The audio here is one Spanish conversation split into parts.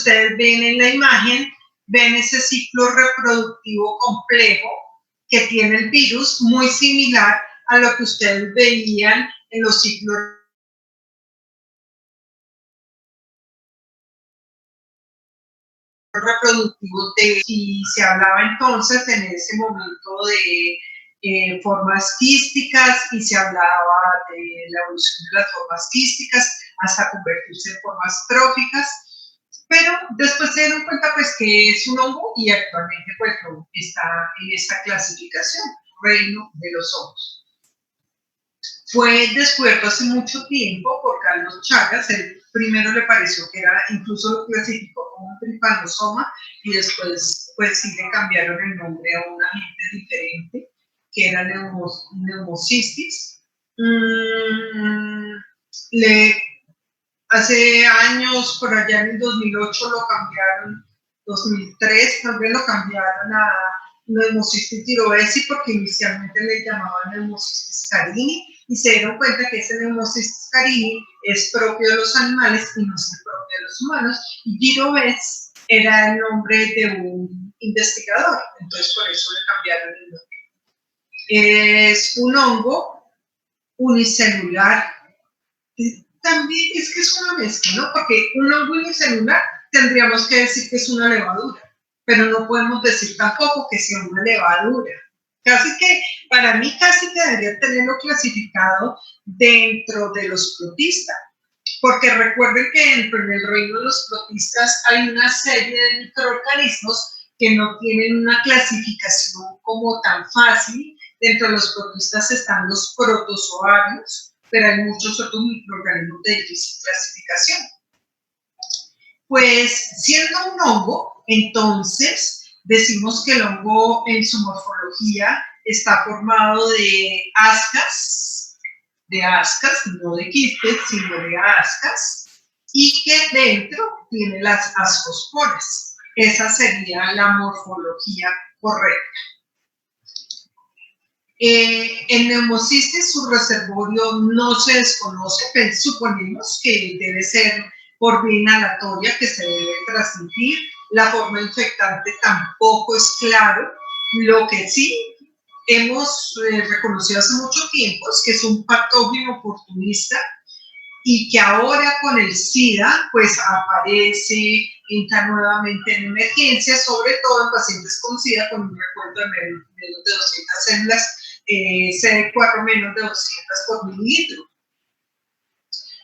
ustedes ven en la imagen, ven ese ciclo reproductivo complejo que tiene el virus, muy similar a lo que ustedes veían en los ciclos reproductivos y se hablaba entonces en ese momento de formas quísticas y se hablaba de la evolución de las formas quísticas hasta convertirse en formas tróficas, pero después se dieron cuenta pues que es un hongo y actualmente pues está en esta clasificación, reino de los hongos. Fue descubierto hace mucho tiempo por Carlos Chagas. El primero le pareció que era, incluso lo clasificó como un trypanosoma y después pues sí le cambiaron el nombre a un agente diferente que era Pneumocystis. Hace años, por allá en el 2008 lo cambiaron, 2003 tal vez lo cambiaron a Pneumocystis tyrovesi porque inicialmente le llamaban Pneumocystis carini y se dieron cuenta que ese Pneumocystis carini es propio de los animales y no es propio de los humanos, y tyrovesi era el nombre de un investigador, entonces por eso le cambiaron el nombre. Es un hongo unicelular. También es que es una mezcla, ¿no? Porque un hongo unicelular tendríamos que decir que es una levadura, pero no podemos decir tampoco que sea una levadura. Casi que, para mí, casi que debería tenerlo clasificado dentro de los protistas, porque recuerden que dentro del reino de los protistas hay una serie de microorganismos que no tienen una clasificación como tan fácil. Dentro de los protistas están los protozoarios, pero hay muchos otros microorganismos de difícil clasificación. Pues siendo un hongo, entonces decimos que el hongo en su morfología está formado de ascas, no de quistes, sino de ascas, y que dentro tiene las ascosporas. Esa sería la morfología correcta. En Pneumocystis su reservorio no se desconoce, pero suponemos que debe ser por vía inhalatoria que se debe transmitir. La forma infectante tampoco es claro. Lo que sí hemos reconocido hace mucho tiempo es que es un patógeno oportunista y que ahora con el SIDA pues aparece, entra nuevamente en emergencia, sobre todo en pacientes con SIDA con un recuento de menos de 200 células, CD4 menos de 200 por mililitro.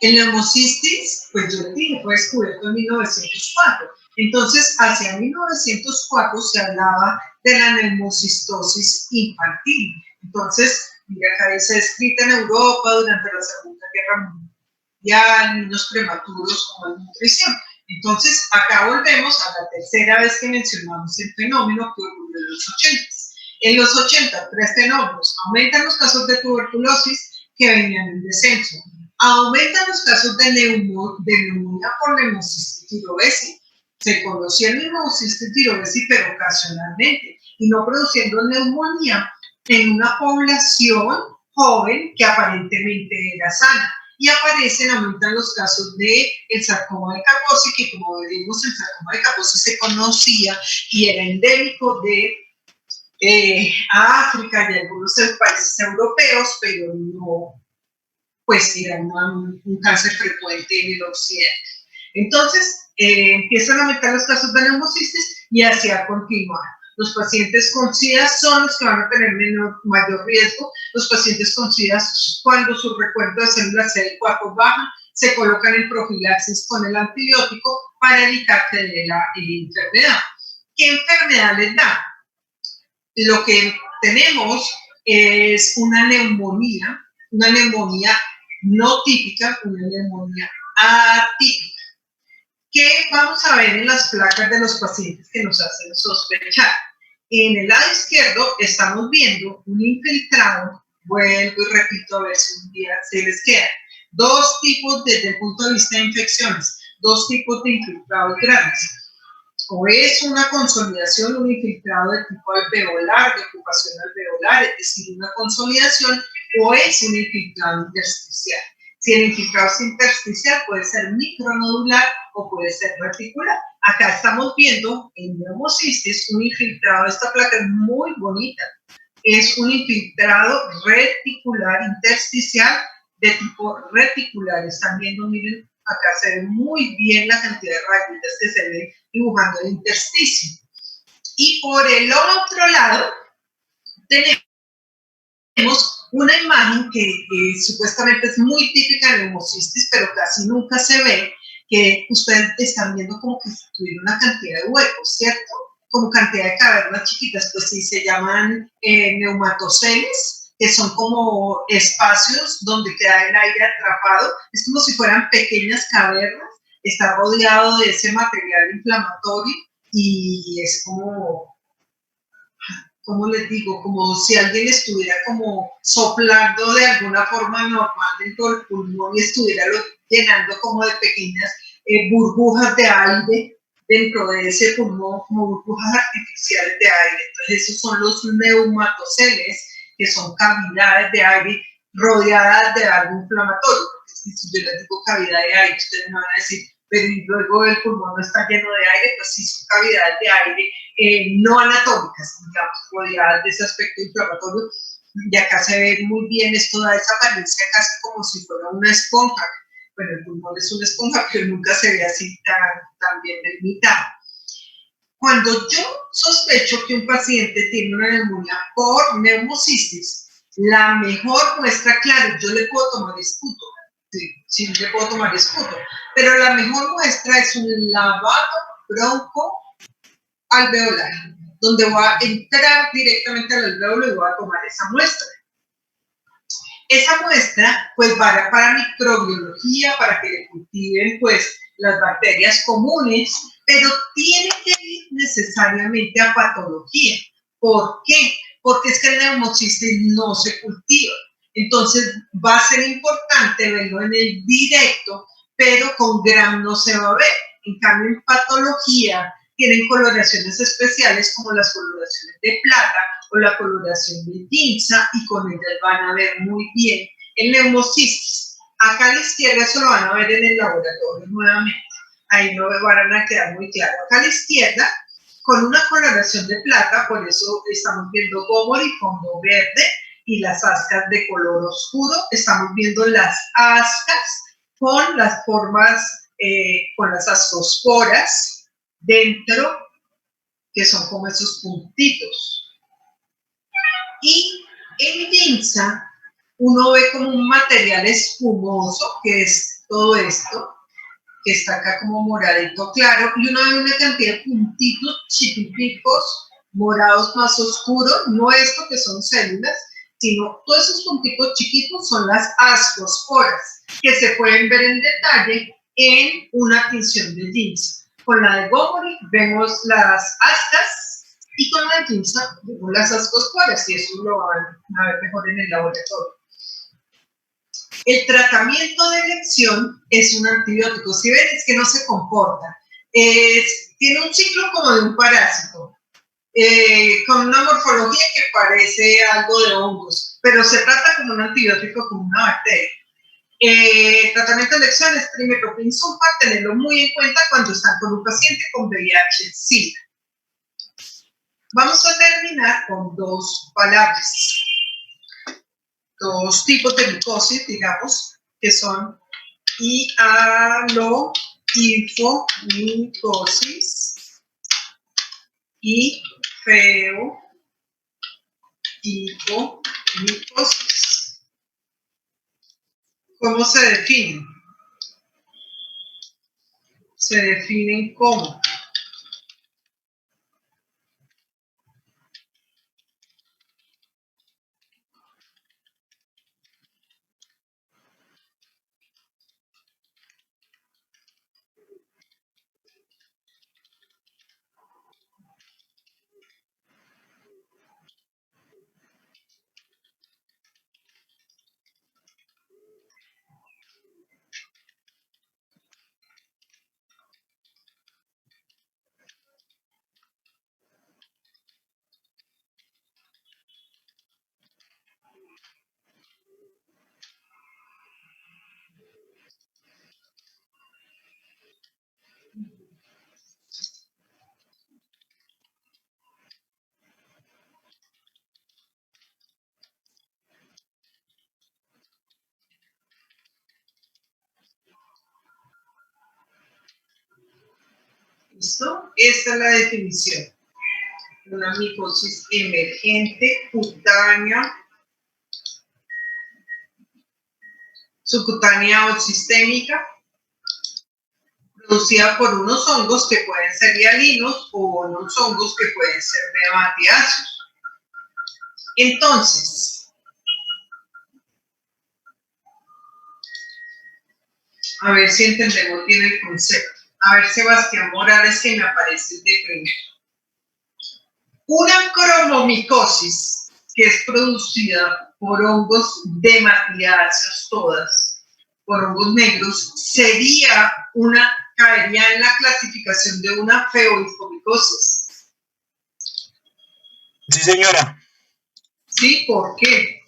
El Pneumocystis, pues yo le dije, fue descubierto en 1904. Entonces, hacia 1904 se hablaba de la neumocistosis infantil. Entonces, mira, acá dice descrita en Europa durante la Segunda Guerra Mundial, niños prematuros con malnutrición. Entonces, acá volvemos a la tercera vez que mencionamos el fenómeno que ocurrió en los 80. En los 80, tres fenómenos: aumentan los casos de tuberculosis que venían en descenso, aumentan los casos de neumonía por Pneumocystis tyrovesi. Se conocía el Pneumocystis tyrovesi, pero ocasionalmente, y no produciendo neumonía en una población joven que aparentemente era sana. Y aumentan los casos de el sarcoma de Kaposi, que como vimos, el sarcoma de Kaposi se conocía y era endémico de África y algunos países europeos, pero no, pues era un cáncer frecuente en el occidente. Entonces, empiezan a aumentar los casos de Pneumocystis y así a continuar. Los pacientes con SIDA son los que van a tener mayor riesgo. Los pacientes con SIDA, cuando su recuento de células CD4 baja, se colocan en profilaxis con el antibiótico para evitar que dé la enfermedad. ¿Qué enfermedad les da? Lo que tenemos es una neumonía no típica, una neumonía atípica, que vamos a ver en las placas de los pacientes que nos hacen sospechar. En el lado izquierdo estamos viendo un infiltrado, vuelvo y repito a ver si un día se les queda. Dos tipos desde el punto de vista de infecciones, dos tipos de infiltrados grandes. O es una consolidación, un infiltrado de tipo alveolar, de ocupación alveolar, es decir, una consolidación, o es un infiltrado intersticial. Si el infiltrado es intersticial, puede ser micronodular o puede ser reticular. Acá estamos viendo en neumocistis un infiltrado. Esta placa es muy bonita. Es un infiltrado reticular intersticial de tipo reticular. Están viendo, miren, acá se ve muy bien la cantidad de rayitas que se ve dibujando el intersticio. Y por el otro lado tenemos una imagen que supuestamente es muy típica de neumocistis, pero casi nunca se ve, que ustedes están viendo como que tuviera una cantidad de huecos, ¿cierto? Como cantidad de cavernas chiquitas, pues sí, se llaman neumatoceles, que son como espacios donde queda el aire atrapado. Es como si fueran pequeñas cavernas, está rodeado de ese material inflamatorio y es como, ¿cómo les digo? Como si alguien estuviera como soplando de alguna forma normal dentro del pulmón y estuviera llenando como de pequeñas burbujas de aire dentro de ese pulmón, como burbujas artificiales de aire. Entonces esos son los neumatoceles, que son cavidades de aire rodeadas de algo inflamatorio. Porque si yo les digo cavidad de aire, ustedes me van a decir, pero luego el pulmón no está lleno de aire, pues sí, son cavidades de aire no anatómicas, digamos, rodeadas de ese aspecto inflamatorio. Y acá se ve muy bien, esto da esa apariencia casi como si fuera una esponja. Bueno, el pulmón es una esponja, pero nunca se ve así tan bien delimitado. Cuando yo sospecho que un paciente tiene una neumonía por neumocistis, la mejor muestra, claro, yo le puedo tomar esputo, sí, le puedo tomar esputo, pero la mejor muestra es un lavado bronco alveolar, donde voy a entrar directamente al alveolo y voy a tomar esa muestra. Esa muestra pues va para microbiología, para que le cultiven pues las bacterias comunes, pero tiene que ir necesariamente a patología. ¿Por qué? Porque es que el neumocistis no se cultiva. Entonces va a ser importante verlo en el directo, pero con Gram no se va a ver. En cambio, en patología tienen coloraciones especiales como las coloraciones de plata o la coloración de Ginza, y con ellas van a ver muy bien el neumocistis. Acá a la izquierda eso lo van a ver en el laboratorio nuevamente. Ahí no van a quedar muy claro. Acá a la izquierda, con una coloración de plata, por eso estamos viendo gómor y fondo verde, y las ascas de color oscuro. Estamos viendo las ascas con las formas, con las ascosporas dentro, que son como esos puntitos. Y en Ginza uno ve como un material espumoso, que es todo esto, que está acá como moradito claro, y uno ve una cantidad de puntitos chiquiticos, morados más oscuros, no esto que son células, sino todos esos puntitos chiquitos son las ascosporas, que se pueden ver en detalle en una tinción de Ginza. Con la de Gomori vemos las ascas, y con la de Ginza vemos las ascosporas, y eso lo van a ver mejor en el laboratorio. El tratamiento de elección es un antibiótico. Si ven, es que no se comporta. Tiene un ciclo como de un parásito, con una morfología que parece algo de hongos, pero se trata como un antibiótico, como una bacteria. Tratamiento de elección es trimethoprim sulfa, tenerlo muy en cuenta cuando están con un paciente con VIH-Sida. Vamos a terminar con dos palabras, dos tipos de micosis, digamos, que son hialoinfomicosis y feohipomicosis. ¿Cómo se definen? Se definen como ¿Listo? Esta es la definición. Una micosis emergente, cutánea, subcutánea o sistémica, producida por unos hongos que pueden ser hialinos o unos hongos que pueden ser dematiáceos. Entonces, a ver si entendemos bien el concepto. A ver, Sebastián Morales, que me aparece de primero. Una cromomicosis, que es producida por hongos dematiáceos todas, por hongos negros, caería en la clasificación de una feoifomicosis. Sí, señora. ¿Sí? ¿Por qué?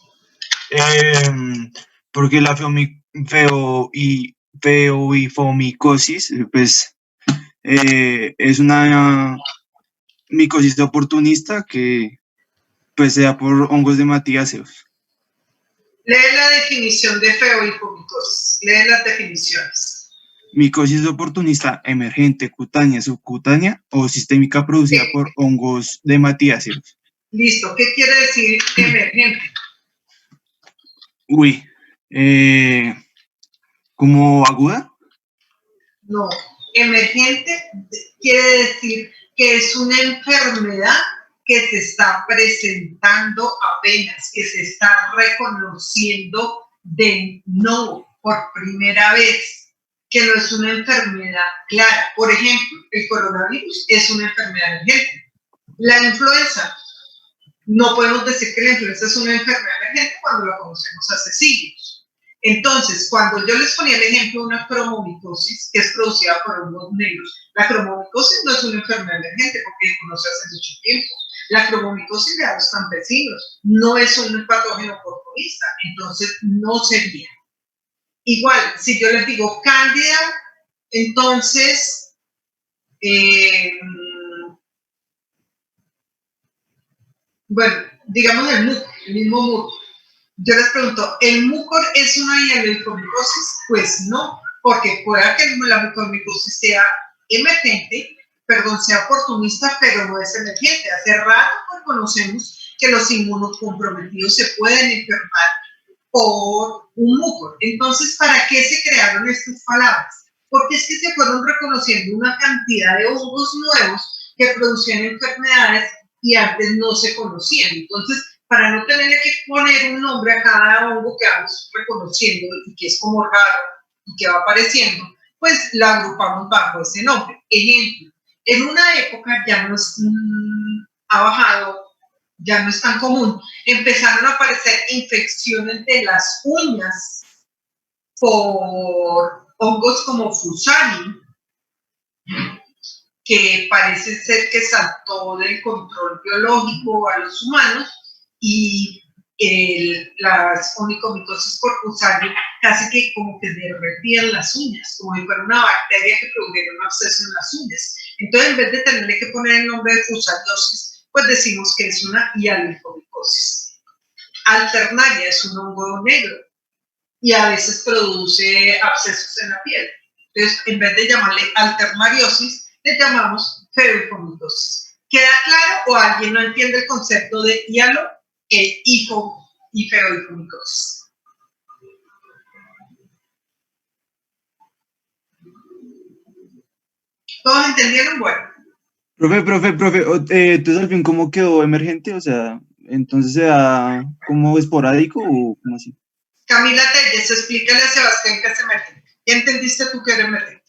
Porque la feoifomicosis, pues, es una micosis oportunista que pues se da por hongos dematiáceos. Lee la definición de feoifomicosis. Lee las definiciones. Micosis oportunista emergente, cutánea, subcutánea o sistémica producida por hongos dematiáceos. Listo. ¿Qué quiere decir emergente? Uy, ¿como aguda? No. Emergente quiere decir que es una enfermedad que se está presentando apenas, que se está reconociendo de nuevo por primera vez, que no es una enfermedad clara. Por ejemplo, el coronavirus es una enfermedad emergente. La influenza, no podemos decir que la influenza es una enfermedad emergente cuando la conocemos hace siglos. Entonces, cuando yo les ponía el ejemplo de una cromomicosis, que es producida por hongos negros, la cromomicosis no es una enfermedad emergente porque se conoce hace mucho tiempo. La cromomicosis le da a los campesinos, no es un patógeno oportunista, entonces no sería. Igual, si yo les digo cándida, entonces, bueno, digamos el mismo muco. Yo les pregunto, ¿el mucor es una hialoifomicosis? Pues no, porque puede que la mucormicosis sea emergente, perdón, sea oportunista, pero no es emergente. Hace rato pues, conocemos que los inmunocomprometidos se pueden enfermar por un mucor. Entonces, ¿para qué se crearon estas palabras? Porque es que se fueron reconociendo una cantidad de hongos nuevos que producían enfermedades y antes no se conocían. Entonces, para no tener que poner un nombre a cada hongo que vamos reconociendo y que es como raro y que va apareciendo, pues la agrupamos bajo ese nombre. Ejemplo, en una época ya nos ha bajado, ya no es tan común, empezaron a aparecer infecciones de las uñas por hongos como Fusarium, que parece ser que saltó del control biológico a los humanos y las onicomicosis por Fusarium casi que como que derretían las uñas, como si fuera una bacteria que produjera un absceso en las uñas. Entonces, en vez de tenerle que poner el nombre de fusariosis, pues decimos que es una hialoifomicosis. Alternaria es un hongo negro y a veces produce abscesos en la piel. Entonces, en vez de llamarle alternariosis, le llamamos feoifomicosis. ¿Queda claro o alguien no entiende el concepto de hialo, hifo y feoifomicosis? ¿Todos entendieron? Bueno. Profe, entonces al fin, ¿cómo quedó emergente? O sea, entonces se da como esporádico o cómo así. Camila Telles, explícale a Sebastián qué es emergente. ¿Ya entendiste tú qué era emergente?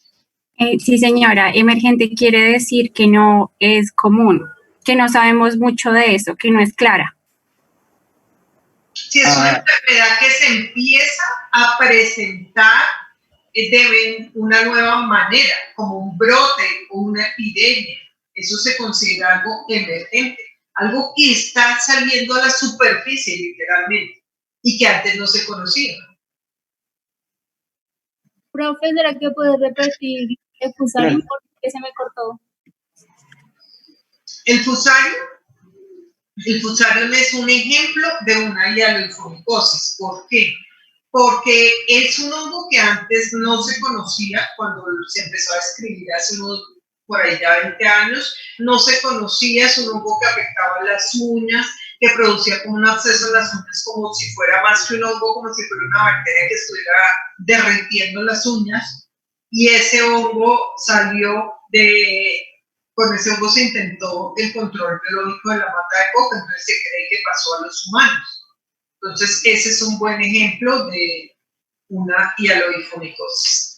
Sí, señora, emergente quiere decir que no es común, que no sabemos mucho de eso, que no es clara. Si es una enfermedad que se empieza a presentar de una nueva manera, como un brote o una epidemia, eso se considera algo emergente, algo que está saliendo a la superficie literalmente y que antes no se conocía. Profe, ¿será que puedes repetir el Fusarium porque se me cortó? El Fusarium es un ejemplo de una hialoifomicosis. ¿Por qué? Porque es un hongo que antes no se conocía cuando se empezó a escribir hace unos por ahí ya 20 años, no se conocía, es un hongo que afectaba las uñas, que producía como un absceso en las uñas, como si fuera más que un hongo, como si fuera una bacteria que estuviera derritiendo las uñas, y ese hongo salió con ese hongo se intentó el control biológico de la mata de coca, entonces se cree que pasó a los humanos. Entonces, ese es un buen ejemplo de una hialoidifunicosis.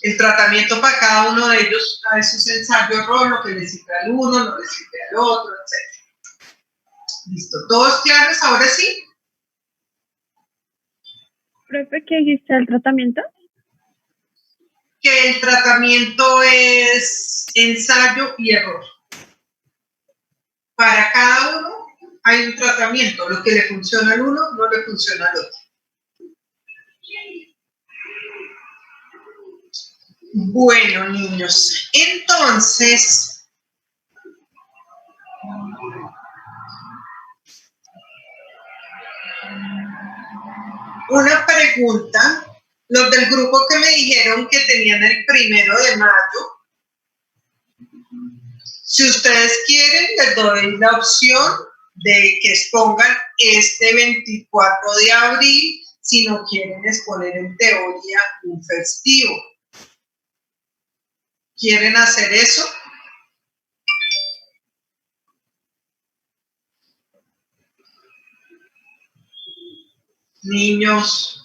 El tratamiento para cada uno de ellos, a veces es ensayo-error, lo que le sirve al uno, no le sirve al otro, etc. Listo, ¿todos claros? Ahora sí. Profe, ¿qué dijiste el tratamiento? Que el tratamiento es ensayo y error. Para cada uno hay un tratamiento. Lo que le funciona al uno no le funciona al otro. Bueno, niños, entonces, una pregunta. Los del grupo que me dijeron que tenían el 1 de mayo, si ustedes quieren, les doy la opción de que expongan este 24 de abril, si no quieren exponer en teoría un festivo. ¿Quieren hacer eso? Niños.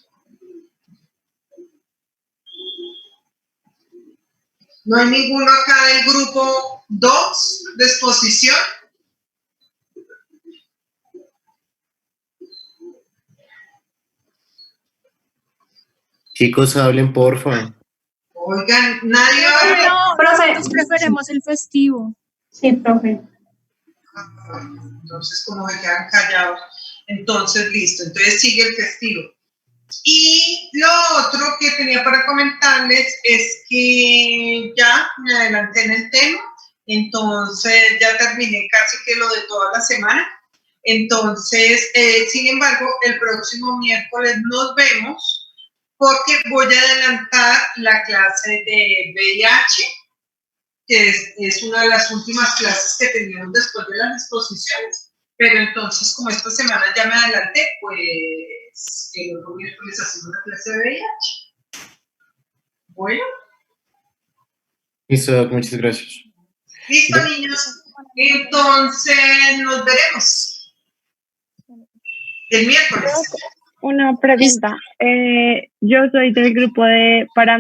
¿No hay ninguno acá del grupo 2 de exposición? Chicos, hablen, porfa. Oigan, nadie habla. No, Profe. nosotros preferimos el festivo. Sí, profe. Entonces, como se quedan callados. Entonces, listo. Entonces, sigue el festivo. Y lo otro que tenía para comentarles es que ya me adelanté en el tema. Entonces, ya terminé casi que lo de toda la semana. Entonces, sin embargo, el próximo miércoles nos vemos porque voy a adelantar la clase de VIH, que es una de las últimas clases que teníamos después de las exposiciones. Pero entonces, como esta semana ya me adelanté, pues el otro miércoles hacemos la clase de VIH. Bueno. Listo, Doc, muchas gracias. Listo, niños. Entonces, nos veremos el miércoles. Una pregunta. Yo soy del grupo de para